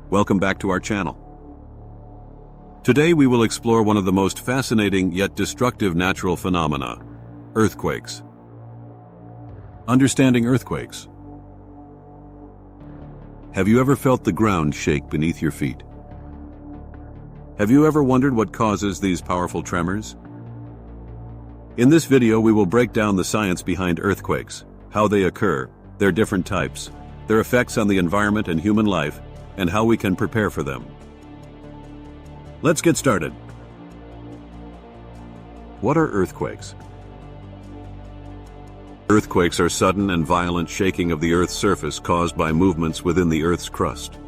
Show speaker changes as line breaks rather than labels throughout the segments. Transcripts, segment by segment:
Welcome back to our channel. Today we will explore one of the most fascinating yet destructive natural phenomena, earthquakes. Understanding earthquakes. Have you ever felt the ground shake beneath your feet? Have you ever wondered what causes these powerful tremors? In this video we will break down the science behind earthquakes, how they occur, their different types, their effects on the environment and human life, and how we can prepare for them. Let's get started. What are earthquakes? Earthquakes are sudden and violent shaking of the Earth's surface caused by movements within the Earth's crust.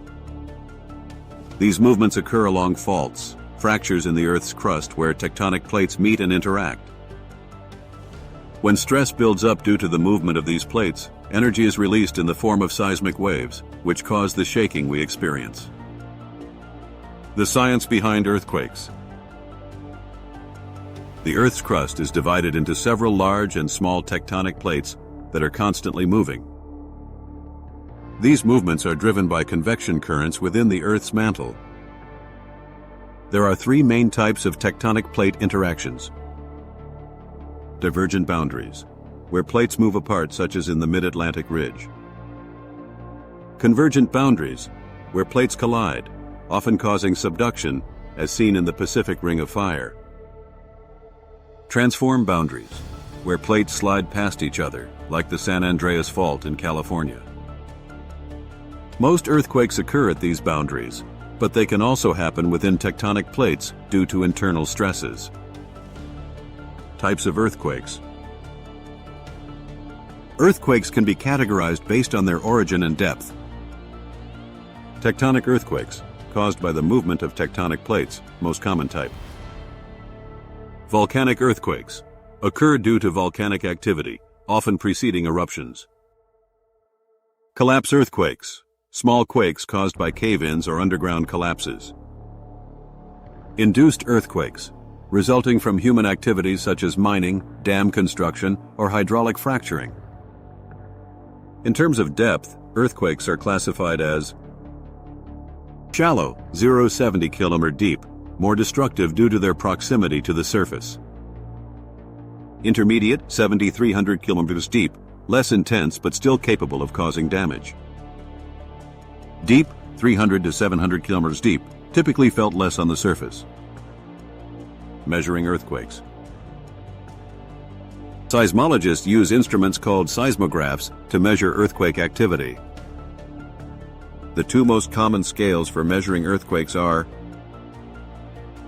These movements occur along faults, fractures in the Earth's crust where tectonic plates meet and interact. When stress builds up due to the movement of these plates, energy is released in the form of seismic waves, which cause the shaking we experience. The science behind earthquakes. The Earth's crust is divided into several large and small tectonic plates that are constantly moving. These movements are driven by convection currents within the Earth's mantle. There are three main types of tectonic plate interactions. Divergent boundaries, where plates move apart such as in the Mid-Atlantic Ridge. Convergent boundaries, where plates collide, often causing subduction, as seen in the Pacific Ring of Fire. Transform boundaries, where plates slide past each other, like the San Andreas Fault in California. Most earthquakes occur at these boundaries, but they can also happen within tectonic plates due to internal stresses. Types of earthquakes. Earthquakes can be categorized based on their origin and depth. Tectonic earthquakes, caused by the movement of tectonic plates, most common type. Volcanic earthquakes, occur due to volcanic activity, often preceding eruptions. Collapse earthquakes, small quakes caused by cave-ins or underground collapses. Induced earthquakes, resulting from human activities such as mining, dam construction, or hydraulic fracturing. In terms of depth, earthquakes are classified as shallow, 0-70 km deep, more destructive due to their proximity to the surface. Intermediate, 70-300 km deep, less intense but still capable of causing damage. Deep, 300 to 700 km deep, typically felt less on the surface. Measuring earthquakes. Seismologists use instruments called seismographs to measure earthquake activity. The two most common scales for measuring earthquakes are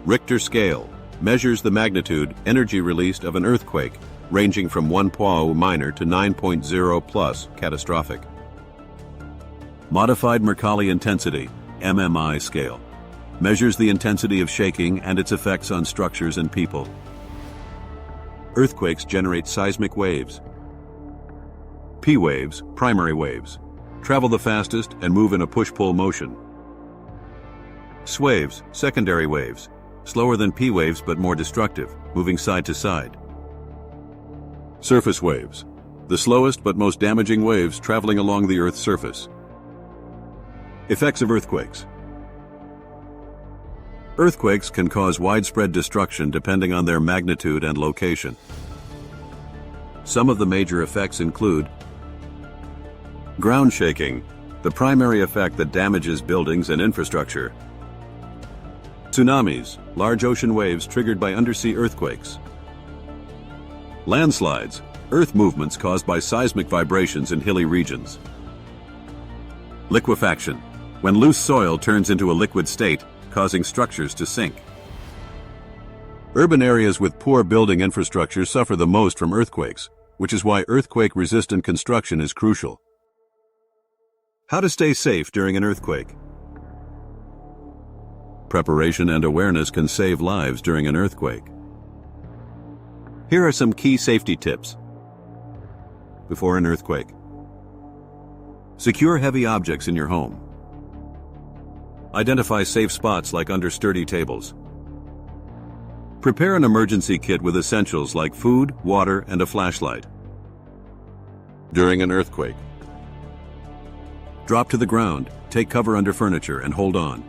Richter scale, measures the magnitude, energy released of an earthquake, ranging from 1 PWO minor to 9.0 plus, catastrophic. Modified Mercalli intensity, MMI scale, measures the intensity of shaking and its effects on structures and people. Earthquakes generate seismic waves. P waves, primary waves, travel the fastest and move in a push-pull motion. S waves, secondary waves, slower than P waves but more destructive, moving side to side. Surface waves, the slowest but most damaging waves traveling along the Earth's surface. Effects of earthquakes. Earthquakes can cause widespread destruction depending on their magnitude and location. Some of the major effects include ground shaking, the primary effect that damages buildings and infrastructure. Tsunamis, large ocean waves triggered by undersea earthquakes. Landslides, earth movements caused by seismic vibrations in hilly regions. Liquefaction, when loose soil turns into a liquid state, causing structures to sink. Urban areas with poor building infrastructure suffer the most from earthquakes, which is why earthquake-resistant construction is crucial. How to stay safe during an earthquake. Preparation and awareness can save lives during an earthquake. Here are some key safety tips. Before an earthquake. Secure heavy objects in your home. Identify safe spots like under sturdy tables. Prepare an emergency kit with essentials like food, water, and a flashlight. During an earthquake. Drop to the ground, Take cover under furniture and hold on.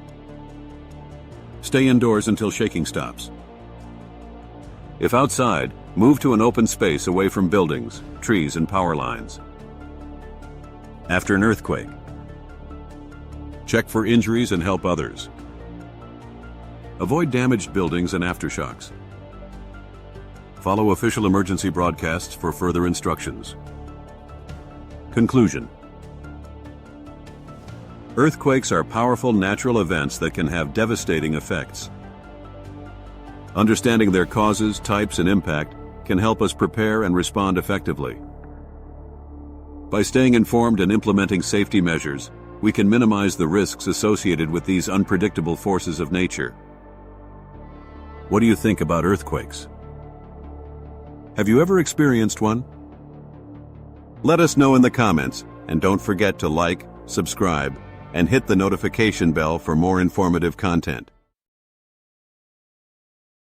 Stay indoors until shaking stops. If outside, move to an open space away from buildings, trees, and power lines. After an earthquake, check for injuries and help others. Avoid damaged buildings and aftershocks. Follow official emergency broadcasts for further instructions. Conclusion. Earthquakes are powerful natural events that can have devastating effects. Understanding their causes, types, and impact can help us prepare and respond effectively. By staying informed and implementing safety measures, we can minimize the risks associated with these unpredictable forces of nature. What do you think about earthquakes? Have you ever experienced one? Let us know in the comments, and don't forget to like, subscribe, and hit the notification bell for more informative content.